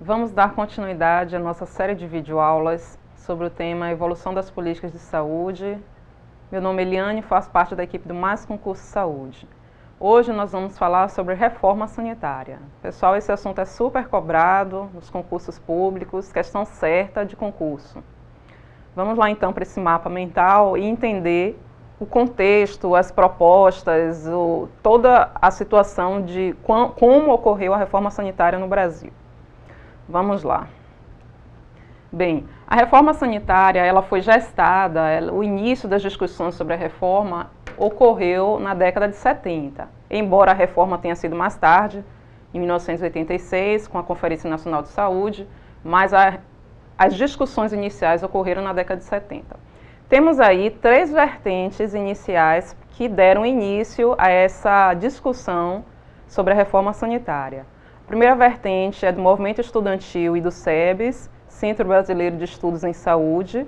Vamos dar continuidade à nossa série de videoaulas sobre o tema Evolução das Políticas de Saúde. Meu nome é Eliane e faço parte da equipe do Mais Concurso Saúde. Hoje nós vamos falar sobre reforma sanitária. Pessoal, esse assunto é super cobrado nos concursos públicos, questão certa de concurso. Vamos lá então para esse mapa mental e entender o contexto, as propostas, toda a situação de como ocorreu a reforma sanitária no Brasil. Vamos lá. Bem, a reforma sanitária ela foi gestada, o início das discussões sobre a reforma ocorreu na década de 70. Embora a reforma tenha sido mais tarde, em 1986, com a Conferência Nacional de Saúde, mas as discussões iniciais ocorreram na década de 70. Temos aí três vertentes iniciais que deram início a essa discussão sobre a reforma sanitária. A primeira vertente é do movimento estudantil e do SEBS, Centro Brasileiro de Estudos em Saúde.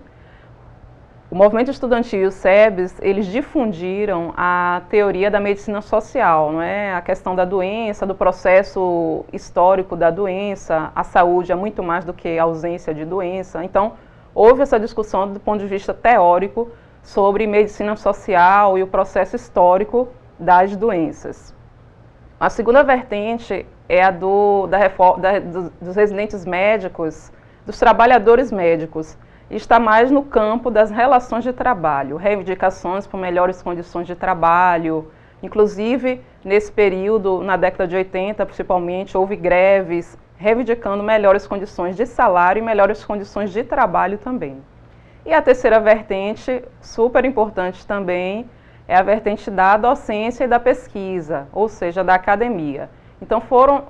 O movimento estudantil e o SEBS, eles difundiram a teoria da medicina social, não é? A questão da doença, do processo histórico da doença, a saúde é muito mais do que a ausência de doença. Então, houve essa discussão do ponto de vista teórico sobre medicina social e o processo histórico das doenças. A segunda vertente é a dos residentes médicos, dos trabalhadores médicos. Está mais no campo das relações de trabalho, reivindicações por melhores condições de trabalho. Inclusive, nesse período, na década de 80, principalmente, houve greves reivindicando melhores condições de salário e melhores condições de trabalho também. E a terceira vertente, super importante também, é a vertente da docência e da pesquisa, ou seja, da academia. Então,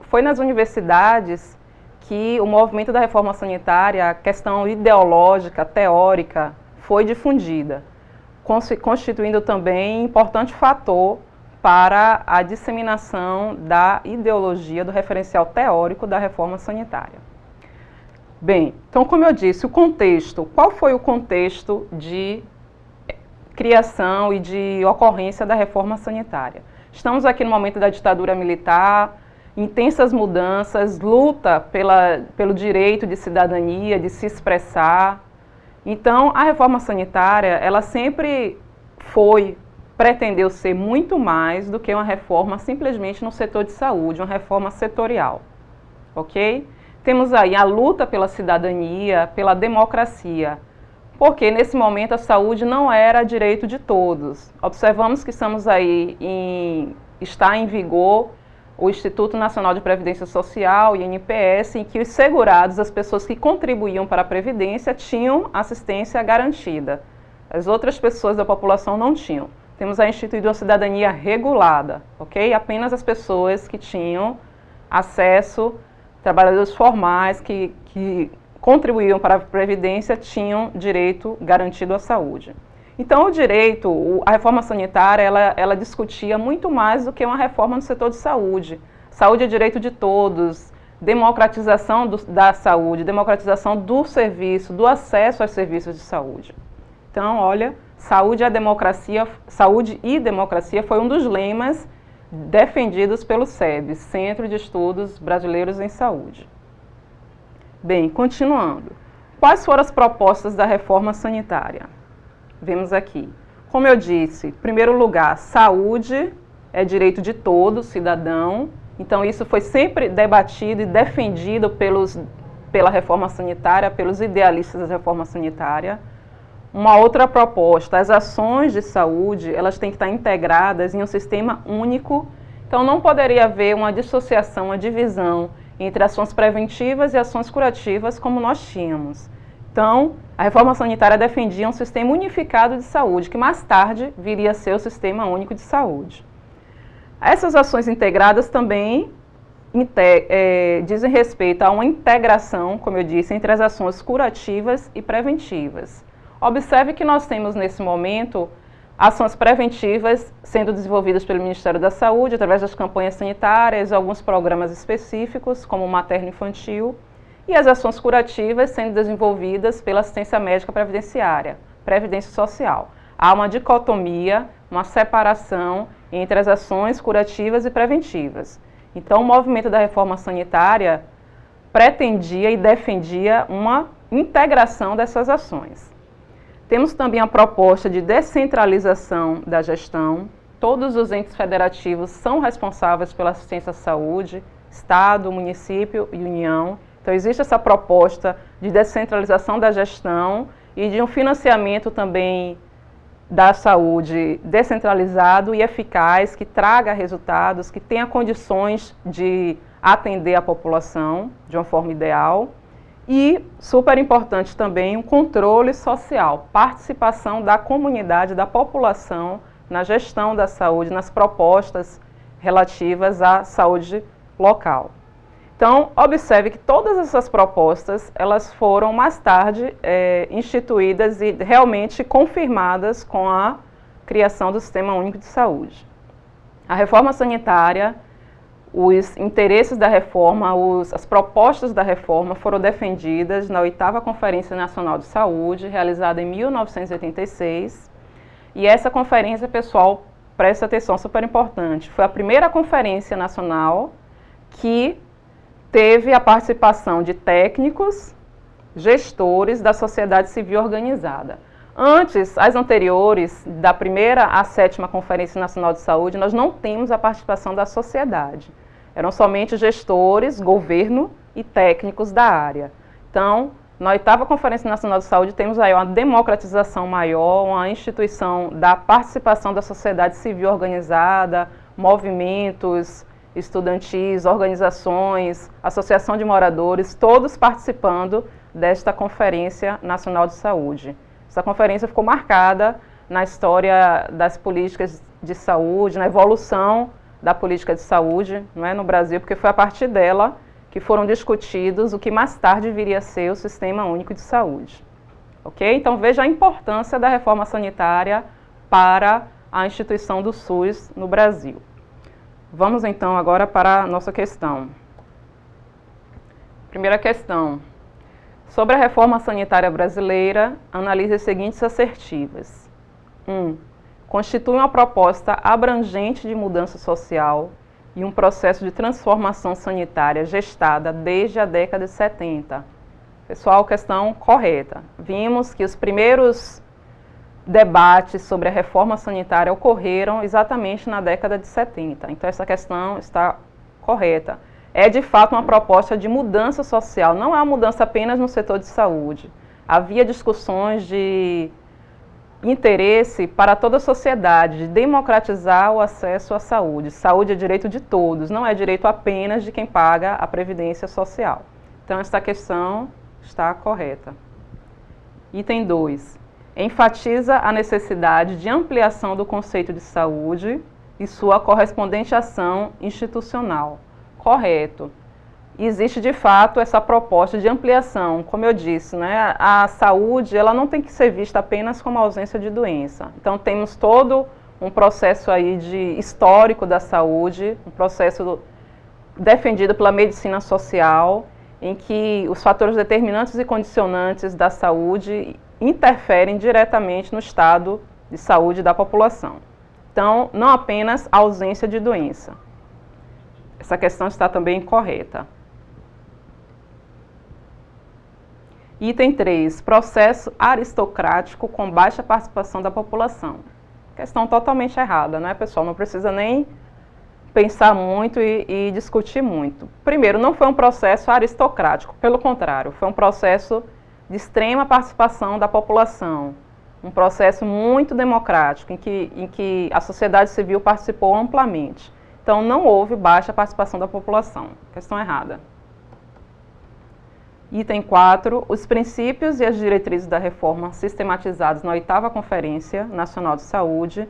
foi nas universidades que o movimento da reforma sanitária, a questão ideológica, teórica, foi difundida, constituindo também importante fator para a disseminação da ideologia do referencial teórico da reforma sanitária. Bem, então, como eu disse, o contexto, qual foi o contexto de criação e de ocorrência da reforma sanitária? Estamos aqui no momento da ditadura militar, intensas mudanças, luta pelo direito de cidadania, de se expressar. Então, a reforma sanitária, ela sempre pretendeu ser muito mais do que uma reforma simplesmente no setor de saúde, uma reforma setorial, ok? Temos aí a luta pela cidadania, pela democracia, porque nesse momento a saúde não era direito de todos. Observamos que está em vigor o Instituto Nacional de Previdência Social, INPS, em que os segurados, as pessoas que contribuíam para a Previdência, tinham assistência garantida. As outras pessoas da população não tinham. Temos instituído a cidadania regulada, ok? Apenas as pessoas que tinham acesso, trabalhadores formais que contribuíam para a Previdência, tinham direito garantido à saúde. Então, a reforma sanitária, ela discutia muito mais do que uma reforma no setor de saúde. Saúde é direito de todos, democratização da saúde, democratização do serviço, do acesso aos serviços de saúde. Então, olha, saúde e democracia foi um dos lemas defendidos pelo SEBS, Centro de Estudos Brasileiros em Saúde. Bem, continuando. Quais foram as propostas da reforma sanitária? Vemos aqui. Como eu disse, em primeiro lugar, saúde é direito de todo cidadão. Então, isso foi sempre debatido e defendido pela reforma sanitária, pelos idealistas da reforma sanitária. Uma outra proposta, as ações de saúde, elas têm que estar integradas em um sistema único. Então, não poderia haver uma dissociação, uma divisão entre ações preventivas e ações curativas como nós tínhamos. Então, a reforma sanitária defendia um sistema unificado de saúde, que mais tarde viria a ser o Sistema Único de Saúde. Essas ações integradas também dizem respeito a uma integração, como eu disse, entre as ações curativas e preventivas. Observe que nós temos, nesse momento, ações preventivas sendo desenvolvidas pelo Ministério da Saúde, através das campanhas sanitárias, alguns programas específicos, como o materno-infantil, e as ações curativas sendo desenvolvidas pela assistência médica previdenciária, previdência social. Há uma dicotomia, uma separação entre as ações curativas e preventivas. Então, o movimento da reforma sanitária pretendia e defendia uma integração dessas ações. Temos também a proposta de descentralização da gestão. Todos os entes federativos são responsáveis pela assistência à saúde, Estado, município e União. Então existe essa proposta de descentralização da gestão e de um financiamento também da saúde descentralizado e eficaz, que traga resultados, que tenha condições de atender a população de uma forma ideal. E, super importante também, um controle social, participação da comunidade, da população na gestão da saúde, nas propostas relativas à saúde local. Então, observe que todas essas propostas, elas foram mais tarde instituídas e realmente confirmadas com a criação do Sistema Único de Saúde. A reforma sanitária, os interesses da reforma, as propostas da reforma foram defendidas na 8ª Conferência Nacional de Saúde, realizada em 1986. E essa conferência, pessoal, presta atenção, super importante, foi a primeira conferência nacional que teve a participação de técnicos, gestores da sociedade civil organizada. Antes, as anteriores, da 1ª à 7ª Conferência Nacional de Saúde, nós não temos a participação da sociedade. Eram somente gestores, governo e técnicos da área. Então, na 8ª Conferência Nacional de Saúde, temos aí uma democratização maior, uma instituição da participação da sociedade civil organizada, movimentos estudantis, organizações, associação de moradores, todos participando desta Conferência Nacional de Saúde. Essa conferência ficou marcada na história das políticas de saúde, na evolução da política de saúde, não é, no Brasil, porque foi a partir dela que foram discutidos o que mais tarde viria a ser o Sistema Único de Saúde. Ok? Então veja a importância da reforma sanitária para a instituição do SUS no Brasil. Vamos então agora para a nossa questão. Primeira questão. Sobre a reforma sanitária brasileira, analise as seguintes assertivas. 1. Constitui uma proposta abrangente de mudança social e um processo de transformação sanitária gestada desde a década de 70. Pessoal, questão correta. Vimos que os primeiros debates sobre a reforma sanitária ocorreram exatamente na década de 70. Então, essa questão está correta. É, de fato, uma proposta de mudança social. Não é uma mudança apenas no setor de saúde. Havia discussões de interesse para toda a sociedade, de democratizar o acesso à saúde. Saúde é direito de todos, não é direito apenas de quem paga a Previdência Social. Então, esta questão está correta. Item 2. Enfatiza a necessidade de ampliação do conceito de saúde e sua correspondente ação institucional. Correto. Existe, de fato, essa proposta de ampliação. Como eu disse, né, a saúde ela não tem que ser vista apenas como ausência de doença. Então, temos todo um processo aí histórico da saúde, um processo defendido pela medicina social, em que os fatores determinantes e condicionantes da saúde interferem diretamente no estado de saúde da população. Então, não apenas a ausência de doença. Essa questão está também correta. Item 3. Processo aristocrático com baixa participação da população. Questão totalmente errada, né, pessoal? Não precisa nem pensar muito e discutir muito. Primeiro, não foi um processo aristocrático, pelo contrário, foi um processo de extrema participação da população, um processo muito democrático, em que a sociedade civil participou amplamente. Então, não houve baixa participação da população. Questão errada. Item 4. Os princípios e as diretrizes da reforma sistematizados na 8ª Conferência Nacional de Saúde,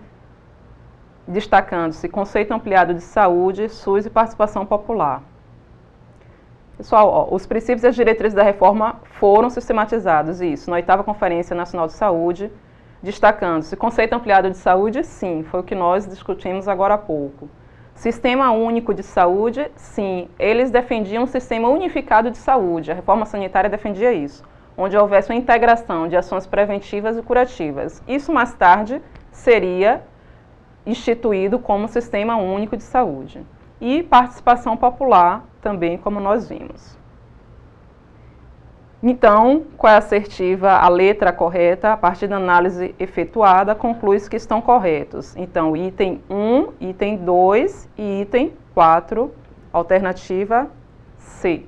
destacando-se conceito ampliado de saúde, SUS e participação popular. Pessoal, os princípios e as diretrizes da reforma foram sistematizados, isso, na 8ª Conferência Nacional de Saúde, destacando-se conceito ampliado de saúde, sim, foi o que nós discutimos agora há pouco. Sistema único de saúde, sim, eles defendiam um sistema unificado de saúde, a reforma sanitária defendia isso, onde houvesse uma integração de ações preventivas e curativas. Isso mais tarde seria instituído como Sistema Único de Saúde. E participação popular também, como nós vimos. Então, qual é a assertiva? A letra correta, a partir da análise efetuada, conclui-se que estão corretos. Então, item 1, item 2 e item 4, alternativa C.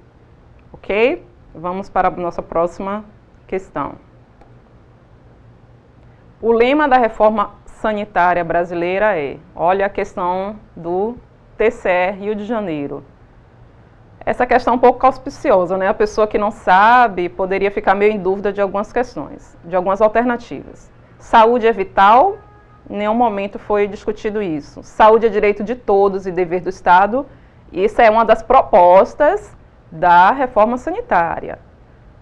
Ok? Vamos para a nossa próxima questão. O lema da reforma sanitária brasileira é, olha a questão do TCE Rio de Janeiro. Essa questão é um pouco auspiciosa, né? A pessoa que não sabe poderia ficar meio em dúvida de algumas questões, de algumas alternativas. Saúde é vital? Em nenhum momento foi discutido isso. Saúde é direito de todos e dever do Estado? Isso é uma das propostas da reforma sanitária.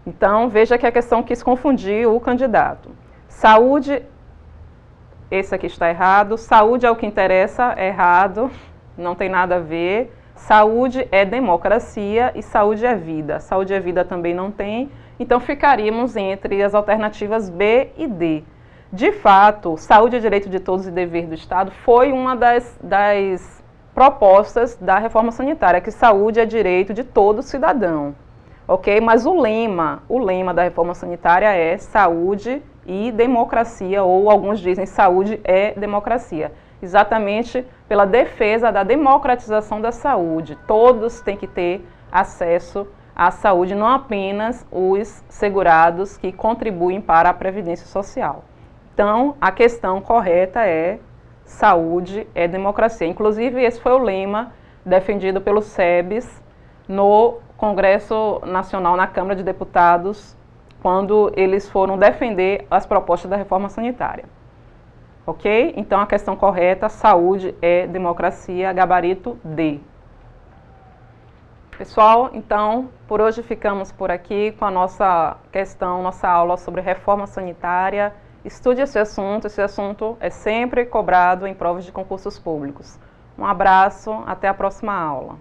Então, veja que a questão quis confundir o candidato. Saúde, esse aqui está errado. Saúde é o que interessa, é errado, não tem nada a ver. Saúde é democracia e saúde é vida. Saúde é vida também não tem, então ficaríamos entre as alternativas B e D. De fato, saúde é direito de todos e dever do Estado foi uma das propostas da reforma sanitária, que saúde é direito de todo cidadão. Ok? Mas o lema da reforma sanitária é saúde e democracia, ou alguns dizem saúde é democracia. Exatamente pela defesa da democratização da saúde. Todos têm que ter acesso à saúde, não apenas os segurados que contribuem para a Previdência Social. Então, a questão correta é saúde é democracia. Inclusive, esse foi o lema defendido pelo SEBS no Congresso Nacional, na Câmara de Deputados, quando eles foram defender as propostas da reforma sanitária. Ok? Então, a questão correta, saúde é democracia, gabarito D. Pessoal, então, por hoje ficamos por aqui com a nossa questão, nossa aula sobre reforma sanitária. Estude esse assunto é sempre cobrado em provas de concursos públicos. Um abraço, até a próxima aula.